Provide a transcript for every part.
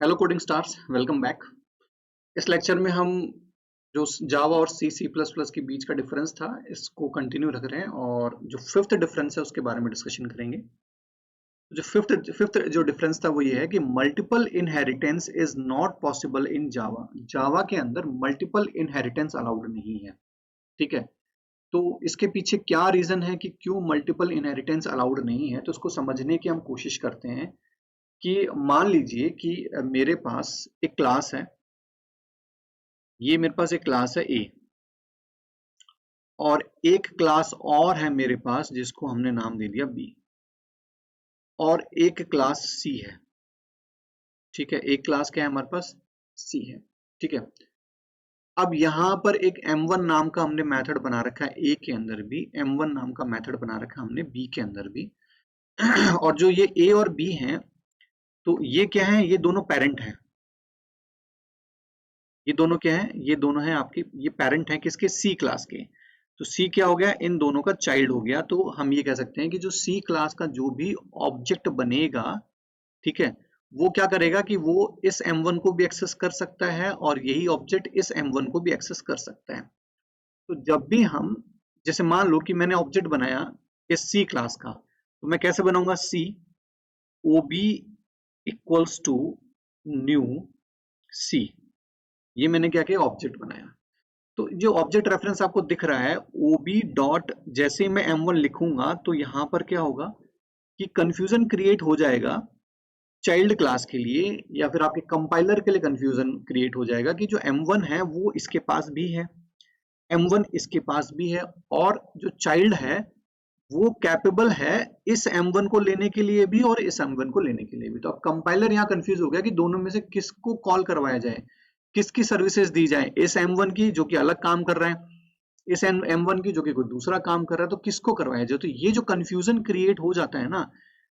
Hello coding stars, welcome back. इस lecture में हम जो जावा और सी प्लस प्लस के बीच का डिफरेंस था इसको कंटिन्यू रख रहे हैं और जो फिफ्थ डिफरेंस है उसके बारे में डिस्कशन करेंगे। जो फिफ्थ जो डिफरेंस था वो ये है कि multiple inheritance is not possible in Java. Java के अंदर मल्टीपल इनहेरिटेंस अलाउड नहीं है। ठीक है, तो इसके पीछे क्या रीजन है कि क्यों मल्टीपल इनहेरिटेंस अलाउड नहीं है, तो उसको समझने की हम कोशिश करते हैं। कि मान लीजिए कि मेरे पास एक क्लास है, ये मेरे पास एक क्लास है ए, और एक क्लास और है मेरे पास जिसको हमने नाम दे दिया बी, और एक क्लास सी है। ठीक है, एक क्लास क्या है हमारे पास, सी है। ठीक है, अब यहां पर एक m1 नाम का हमने मेथड बना रखा है ए के अंदर भी, m1 नाम का मेथड बना रखा है हमने बी के अंदर भी। और जो ये ए और बी हैं, तो ये क्या है, ये दोनों पेरेंट हैं। ये दोनों क्या है, ये दोनों हैं आपके, ये पेरेंट हैं किसके, सी क्लास के। तो सी क्या हो गया, इन दोनों का चाइल्ड हो गया। तो हम ये कह सकते हैं कि जो सी क्लास का जो भी ऑब्जेक्ट बनेगा, ठीक है, वो क्या करेगा कि वो इस m1 को भी एक्सेस कर सकता है और यही ऑब्जेक्ट इस m1 को भी एक्सेस कर सकता है। तो जब भी हम, जैसे मान लो कि मैंने ऑब्जेक्ट बनाया इस सी क्लास का, तो मैं कैसे बनाऊंगा, C O B equals to new C, ये मैंने क्या किया, ऑब्जेक्ट बनाया। तो जो ऑब्जेक्ट रेफरेंस आपको दिख रहा है ओबी डॉट, जैसे मैं m1 लिखूंगा तो यहां पर क्या होगा कि कंफ्यूजन क्रिएट हो जाएगा चाइल्ड क्लास के लिए, या फिर आपके कंपाइलर के लिए कंफ्यूजन क्रिएट हो जाएगा कि जो m1 है वो इसके पास भी है, m1 इसके पास भी है, और जो चाइल्ड है वो कैपेबल है इस m1 को लेने के लिए भी और इस m1 को लेने के लिए भी। तो अब कंपाइलर यहाँ कंफ्यूज हो गया कि दोनों में से किसको कॉल करवाया जाए, किसकी सर्विसेज दी जाए, इस m1 की जो कि अलग काम कर रहा है, इस m1 की जो कि कोई दूसरा काम कर रहा है, तो किसको करवाया जाए। तो ये जो कंफ्यूजन क्रिएट हो जाता है ना,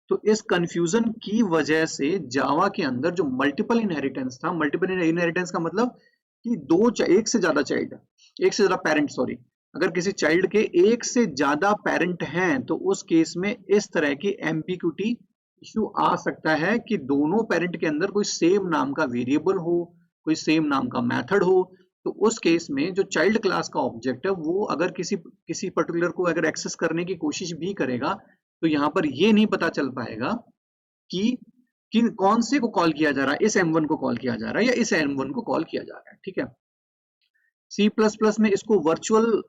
तो इस कंफ्यूजन की वजह से जावा के अंदर जो मल्टीपल इनहेरिटेंस था, मल्टीपल इनहेरिटेंस का मतलब कि एक से ज्यादा चाइल्ड, एक से ज्यादा पेरेंट, सॉरी, अगर किसी चाइल्ड के एक से ज्यादा पेरेंट हैं तो उस केस में इस तरह की एम्बिग्यूटी इश्यू आ सकता है कि दोनों पेरेंट के अंदर कोई सेम नाम का वेरिएबल हो, कोई सेम नाम का मेथड हो। तो उस केस में जो चाइल्ड क्लास का ऑब्जेक्ट है वो अगर किसी पर्टिकुलर को अगर एक्सेस करने की कोशिश भी करेगा, तो यहाँ पर ये नहीं पता चल पाएगा कि कौन से को कॉल किया जा रहा है, इस m1 को कॉल किया जा रहा है या इस m1 को कॉल किया जा रहा है। ठीक है, सी प्लस प्लस में इसको वर्चुअल,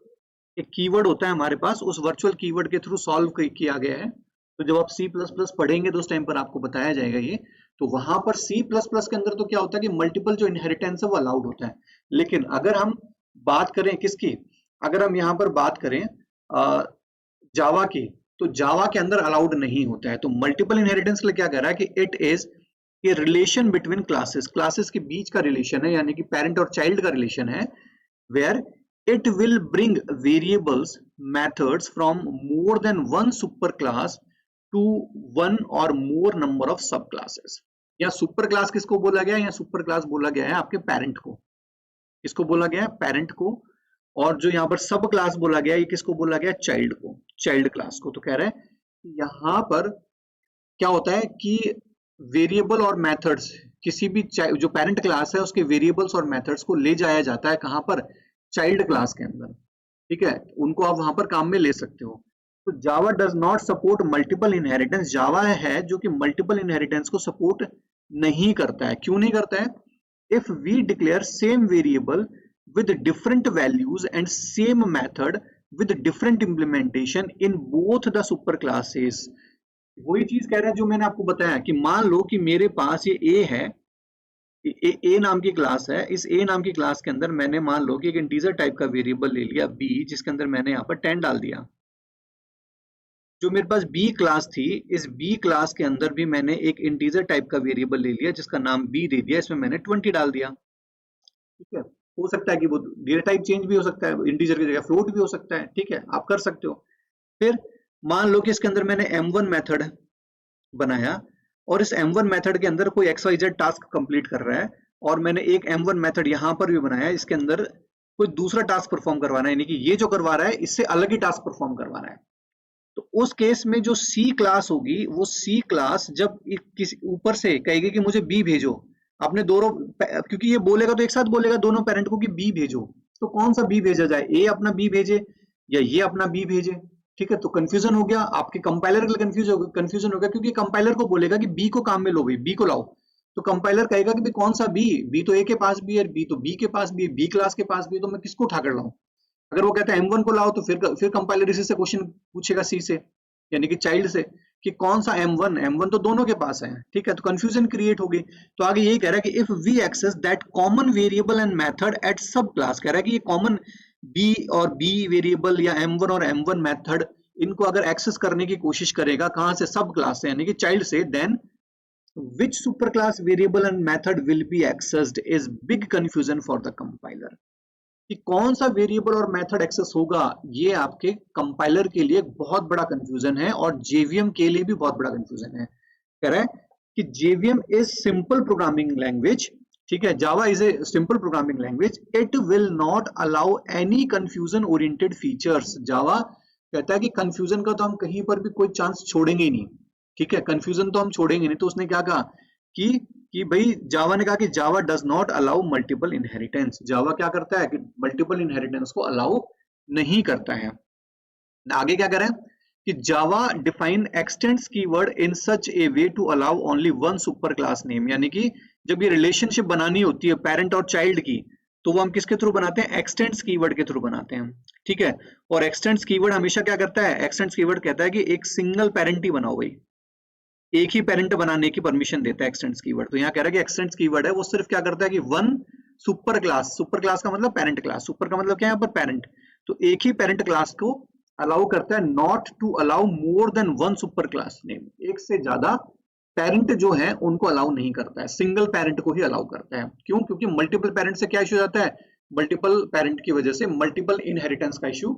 एक कीवर्ड होता है हमारे पास, उस वर्चुअल कीवर्ड के थ्रू सॉल्व किया गया है। तो जब आप सी प्लस प्लस पढ़ेंगे तो उस टाइम पर आपको बताया जाएगा ये। तो वहां पर सी प्लस प्लस के अंदर तो क्या होता है कि मल्टीपल जो इनहेरिटेंस है वो अलाउड होता है। लेकिन अगर हम बात करें किसकी, अगर हम यहाँ पर बात करें जावा की, तो जावा के अंदर अलाउड नहीं होता है। तो मल्टीपल इनहेरिटेंस के लिए क्या कह रहा है कि it is a relation between classes, classes के बीच का रिलेशन है, यानी कि पेरेंट और चाइल्ड का रिलेशन है, where it will bring variables methods from more than one superclass to one or more number of subclasses। या सुपर क्लास किसको बोला गया है, या सुपर क्लास बोला गया है आपके पेरेंट को, किसको बोला गया है, पेरेंट को। और जो यहाँ पर सब क्लास बोला गया है ये किसको बोला गया है, चाइल्ड को, चाइल्ड क्लास को। तो कह रहे हैं यहाँ पर क्या होता है कि वेरिएबल और मेथड्स, किसी भी जो पेरेंट क्लास है उसके वेरिएबल्स और मेथड्स को ले जाया जाता है कहां पर, चाइल्ड क्लास के अंदर। ठीक है, उनको आप वहां पर काम में ले सकते हो। तो Java does not support multiple inheritance, Java है जो कि मल्टीपल इनहेरिटेंस को सपोर्ट नहीं करता है। क्यों नहीं करता है, if we declare same variable with different values and same method with different implementation in both the super classes। वही चीज कह रहा है जो मैंने आपको बताया कि मान लो कि मेरे पास ये ए है, ए नाम की क्लास है, इस ए नाम की क्लास के अंदर मैंने मान लो कि एक इंटीजर टाइप का वेरिएबल ले लिया बी, जिसके अंदर मैंने यहाँ पर 10 डाल दिया। जो मेरे पास बी क्लास थी, इस बी क्लास के अंदर भी मैंने एक इंटीजर टाइप का वेरिएबल ले लिया जिसका नाम बी दे दिया, इसमें मैंने 20 डाल दिया। ठीक है, हो सकता है कि वो डेटा टाइप चेंज भी हो सकता है, इंटीजर की जगह फ्लोट भी हो सकता है। ठीक है, आप कर सकते हो। फिर मान लो कि इसके अंदर मैंने m1 मेथड बनाया और इस m1 मेथड के अंदर कोई xyz टास्क कंप्लीट कर रहा है, और मैंने एक m1 मेथड यहां पर भी बनाया, इसके अंदर कोई दूसरा टास्क परफॉर्म करवाना है, यानी कि ये जो करवा रहा है इससे अलग ही टास्क परफॉर्म करवाना है। तो उस केस में जो सी क्लास होगी, वो सी क्लास जब किसी ऊपर से कहेगी कि मुझे बी भेजो, आपने दोनों, क्योंकि ये बोलेगा तो एक साथ बोलेगा दोनों पेरेंट को कि बी भेजो, तो कौन सा बी भेजा जाए, ए अपना बी भेजे या ये अपना बी भेजे। ठीक है, तो कंफ्यूजन हो गया, आपके कंपाइलर के लिए कंफ्यूजन हो गया, क्योंकि कंपाइलर को बोलेगा कि बी को काम में लो, भाई बी को लाओ, तो कंपाइलर कहेगा कि भाई कौन सा बी, बी तो ए के पास भी है, बी तो बी के पास भी है, बी क्लास के पास भी है, तो मैं किसको उठा कर लाऊं। अगर वो कहता है M1 को लाओ, तो फिर कंपाइलर इसी से क्वेश्चन पूछेगा सी से, यानी कि चाइल्ड से, कि कौन सा M1 तो दोनों के पास है। ठीक है, तो कंफ्यूजन क्रिएट हो गई। तो आगे यही कह रहा है कि if we access that common variable and method at sub class, कह रहा है कि ये कॉमन बी और बी वेरिएबल या M1 और M1 मेथड, इनको अगर एक्सेस करने की कोशिश करेगा कहां से, सब क्लास से, यानी कि चाइल्ड से, then which superclass variable and method will be accessed is big confusion for the compiler। कि कौन सा वेरिएबल और मेथड एक्सेस होगा, ये आपके कंपाइलर के लिए बहुत बड़ा कंफ्यूजन है, और जेवीएम के लिए भी बहुत बड़ा कंफ्यूजन है। कह रहा है कि JVM is simple programming language, ठीक है, Java is a simple programming language, it will not allow any confusion oriented features. Java कहता है कि कंफ्यूजन का तो हम कहीं पर भी कोई चांस छोड़ेंगे ही नहीं। ठीक है, कंफ्यूजन तो हम छोड़ेंगे नहीं। तो उसने क्या कहा कि भाई जावा ने कहा कि Java does not allow multiple inheritance. Java क्या करता है कि मल्टीपल इनहेरिटेंस को अलाउ नहीं करता है। आगे क्या करें कि Java define extends keyword in such a way to allow only one super class name, यानी कि जब ये रिलेशनशिप बनानी होती है पेरेंट और चाइल्ड की, तो वो हम किसके थ्रू बनाते हैं, एक्सटेंड्स कीवर्ड के थ्रू बनाते हैं। ठीक है, और एक्सटेंड्स कीवर्ड हमेशा क्या करता है, एक्सटेंड्स कीवर्ड कहता है कि एक सिंगल पेरेंट ही बनाओ भाई, एक ही पेरेंट बनाने की परमिशन देता है एक्सटेंड्स कीवर्ड। तो यहाँ कह रहा है कि एक्सटेंड्स कीवर्ड है वो सिर्फ क्या करता है कि वन सुपर क्लास का मतलब पेरेंट क्लास, सुपर का मतलब क्या है यहाँ पर, पेरेंट, तो एक ही पेरेंट क्लास को अलाउ करता है, not to allow more than one super class name. एक से ज्यादा पेरेंट जो है उनको अलाउ नहीं करता है, सिंगल पेरेंट को ही अलाउ करता है। क्यों, क्योंकि मल्टीपल पेरेंट से क्या इश्यू जाता है, मल्टीपल पेरेंट की वजह से मल्टीपल इनहेरिटेंस का इश्यू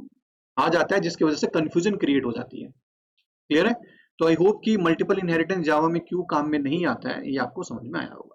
आ जाता है, जिसकी वजह से कंफ्यूजन क्रिएट हो जाती है। क्लियर है। तो आई होप कि मल्टीपल इनहेरिटेंस जावा में क्यों काम में नहीं आता है, ये आपको समझ में आया होगा।